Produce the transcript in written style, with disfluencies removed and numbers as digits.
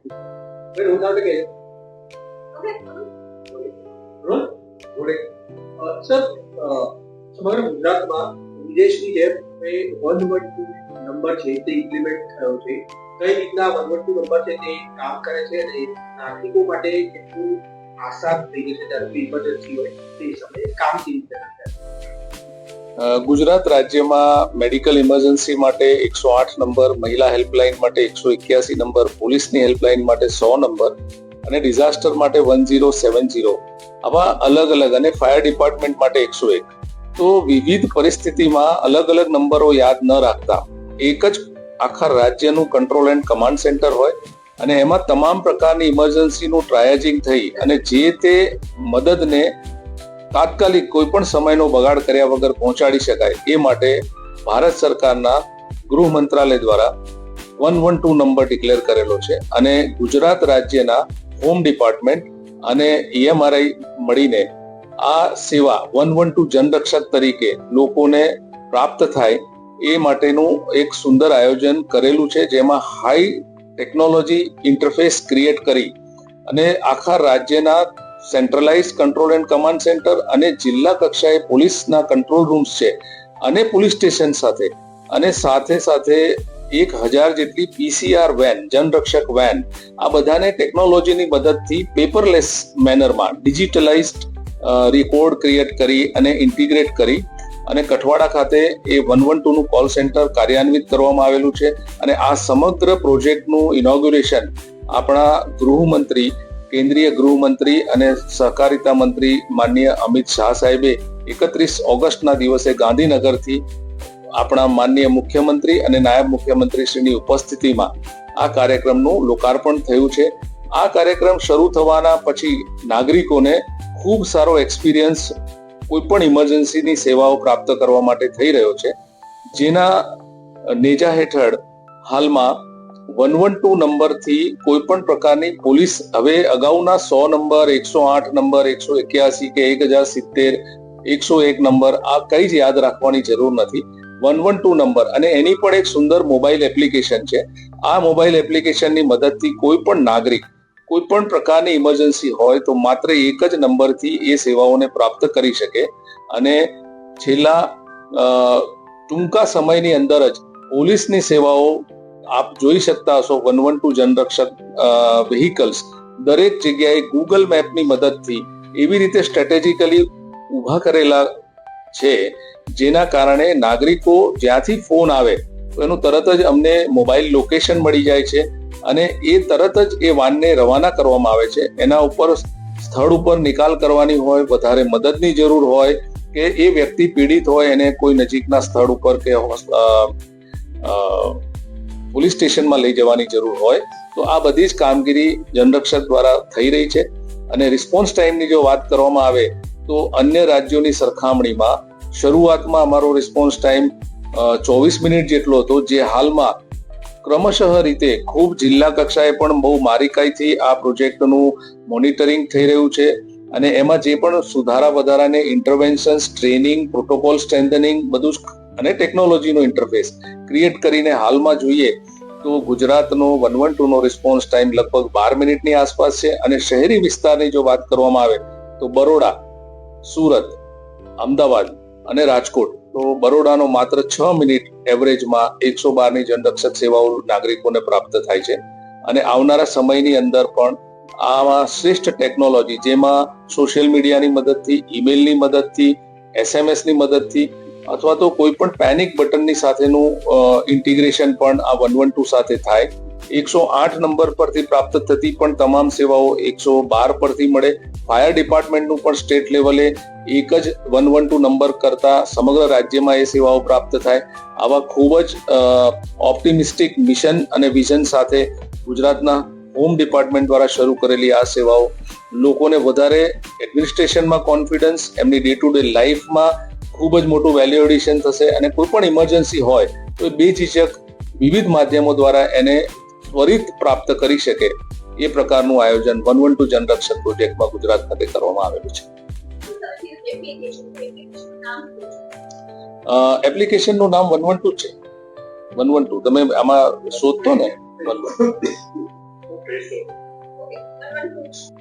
Wait, who's out again? Sir સમગ્ર ગુજરાતમાં વિદેશની જેમ 112 નંબર છે તે ઇમ્પ્લિમેન્ટ થયો છે. કઈ રીતના 112 નંબર છે તે કામ કરે છે અને નાગરિકો માટે કેટલું આસાન થઈ જશે જ્યારે ઇમરજન્સી હોય તે સમયે કામ કેવી રીતે કરે? ગુજરાત રાજ્યમાં મેડિકલ ઇમરજન્સી માટે 108 નંબર, મહિલા હેલ્પલાઇન માટે 181 નંબર, પોલીસની હેલ્પલાઇન માટે 100 નંબર અને ડિઝાસ્ટર માટે 1070 આવા અલગ અલગ અને ફાયર ડિપાર્ટમેન્ટ માટે 101. તો વિવિધ પરિસ્થિતિમાં અલગ અલગ નંબરો યાદ ન રાખતા એક જ આખા રાજ્યનું કંટ્રોલ એન્ડ કમાન્ડ સેન્ટર હોય અને એમાં તમામ પ્રકારની ઇમરજન્સીનું ટ્રાયેજિંગ થઈ અને જે તે મદદને તાત્કાલિક કોઈ પણ સમયનો બગાડ કર્યા વગર પહોંચાડી શકાય એ માટે ભારત સરકારના ગૃહ મંત્રાલય દ્વારા 112 નંબર ડિક્લેર કરેલો છે અને ગુજરાત રાજ્યના હોમ ડિપાર્ટમેન્ટ અને EMRI મળીને આ સેવા 112 જનરક્ષક તરીકે લોકોને પ્રાપ્ત થાય એ માટેનું એક સુંદર આયોજન કરેલું છે, જેમાં હાઈ ટેકનોલોજી ઇન્ટરફેસ ક્રિએટ કરી અને આખા રાજ્યના centralise control and command centre અને જિલ્લા કક્ષાએ પોલીસના કંટ્રોલ રૂમ્સ છે અને પોલીસ સ્ટેશન સાથે અને સાથે 1000 જેટલી PCR વેન, જનરક્ષક વેન, આ બધાને ટેકનોલોજીની મદદથી પેપરલેસ મેનરમાં ડિજિટલાઇઝડ રેકોર્ડ ક્રિએટ કરી અને ઇન્ટિગ્રેટ કરી અને કઠવાડા ખાતે એ 112 નું કોલ સેન્ટર કાર્યાન્વિત કરવામાં આવેલું છે અને આ સમગ્ર પ્રોજેક્ટનું ઇનોગ્યુરેશન આપણા ગૃહમંત્રી, કેન્દ્રીય ગૃહમંત્રી અને સહકારિતા મંત્રી માનનીય અમિત શાહ સાહેબે 31 ઓગસ્ટના દિવસે ગાંધીનગરથી આપણા માનનીય મુખ્યમંત્રી અને નાયબ મુખ્યમંત્રી શ્રીની ઉપસ્થિતિમાં આ કાર્યક્રમનું લોકાર્પણ થયું છે. આ કાર્યક્રમ શરૂ થવાના પછી નાગરિકોને ખૂબ સારો એક્સપિરિયન્સ કોઈ પણ ઇમરજન્સીની સેવાઓ પ્રાપ્ત કરવા માટે થઈ રહ્યો છે, જેના નેજા હેઠળ હાલમાં 112 નંબરથી કોઈ પણ પ્રકારની પોલીસ હવે અગાઉના 100 નંબર, 108 નંબર, 181 કે 1070, 101 નંબર આ કઈ જ યાદ રાખવાની જરૂર નથી. 112 નંબર અને એની પણ એક સુંદર મોબાઈલ એપ્લિકેશન છે. આ મોબાઈલ એપ્લિકેશનની મદદથી કોઈ પણ નાગરિક કોઈ પણ પ્રકારની ઇમરજન્સી હોય તો માત્ર એક જ નંબરથી એ સેવાઓને પ્રાપ્ત કરી શકે અને છેલ્લા ટૂંકા સમયની અંદર જ પોલીસની સેવાઓ આપ જોઈ શકતા હશો. 112 જનરક્ષક વ્હીકલ્સ દરેક જગ્યાએ ગૂગલ મેપની મદદથી એવી રીતે સ્ટ્રેટેજિકલી ઊભા કરેલા છે, જેના કારણે નાગરિકો જ્યાંથી ફોન આવે તો એનું તરત જ અમને મોબાઈલ લોકેશન મળી જાય છે અને એ તરત જ એ વાનને રવાના કરવામાં આવે છે. એના ઉપર સ્થળ ઉપર નિકાલ કરવાની હોય, વધારે મદદની જરૂર હોય કે એ વ્યક્તિ પીડિત હોય એને કોઈ નજીકના સ્થળ ઉપર કે પોલીસ સ્ટેશનમાં લઈ જવાની જરૂર હોય તો આ બધી જ કામગીરી જનરક્ષક દ્વારા થઈ રહી છે. અને રિસ્પોન્સ ટાઈમની જો વાત કરવામાં આવે તો અન્ય રાજ્યોની સરખામણીમાં શરૂઆતમાં અમારો રિસ્પોન્સ ટાઈમ 24 મિનિટ જેટલો હતો, જે હાલમાં ક્રમશઃ રીતે ખૂબ જિલ્લા કક્ષાએ પણ બહુ બારીકાઈથી આ પ્રોજેક્ટનું મોનિટરિંગ થઈ રહ્યું છે અને એમાં જે પણ સુધારા વધારાને ઇન્ટરવેન્શન્સ, ટ્રેનિંગ, પ્રોટોકોલ સ્ટ્રેન્થનિંગ બધું અને ટેકનોલોજીનો ઇન્ટરફેસ ક્રિએટ કરીને હાલમાં જોઈએ તો ગુજરાતનો 112 નો રિસ્પોન્સ ટાઈમ લગભગ 12 મિનિટની આસપાસ છે અને શહેરી વિસ્તારની જો વાત કરવામાં આવે તો બરોડા, સુરત, અમદાવાદ અને રાજકોટ, તો બરોડાનો માત્ર 6 મિનિટ એવરેજમાં 112 ની જનરક્ષક સેવાઓ નાગરિકોને પ્રાપ્ત થાય છે અને આવનારા સમયની અંદર પણ આમાં શ્રેષ્ઠ ટેકનોલોજી, જેમાં સોશિયલ મીડિયાની મદદથી, ઈમેલની મદદથી, SMS ની મદદથી અથવા તો કોઈ પણ પેનિક બટનની સાથેનું ઇન્ટિગ્રેશન પણ આ 112 સાથે થાય. 108 નંબર પરથી પ્રાપ્ત થતી પણ તમામ સેવાઓ 112 પરથી મળે. ફાયર ડિપાર્ટમેન્ટનું પણ સ્ટેટ લેવલે એક જ 112 નંબર કરતા સમગ્ર રાજ્યમાં એ સેવાઓ પ્રાપ્ત થાય. આવા ખૂબ જ ઓપ્ટિમિસ્ટિક મિશન અને વિઝન સાથે ગુજરાતના હોમ ડિપાર્ટમેન્ટ દ્વારા શરૂ કરેલી આ સેવાઓ લોકોને વધારે એડમિનિસ્ટ્રેશનમાં કોન્ફિડન્સ, એમની ડે ટુ ડે લાઈફમાં ખૂબ જ મોટું વેલ્યુ એડિશન થશે અને કોઈ પણ ઇમરજન્સી હોય તો બેઝિઝક વિવિધ માધ્યમો દ્વારા એને ત્વરિત પ્રાપ્ત કરી શકે એ પ્રકારનું આયોજન 112 જનરક્ષક પ્રોજેક્ટમાં ગુજરાત ખાતે કરવામાં આવેલું છે. એપ્લિકેશનનું નામ 112 છે. 112 તમે આમાં શોધતો ને 112. Okay, 112.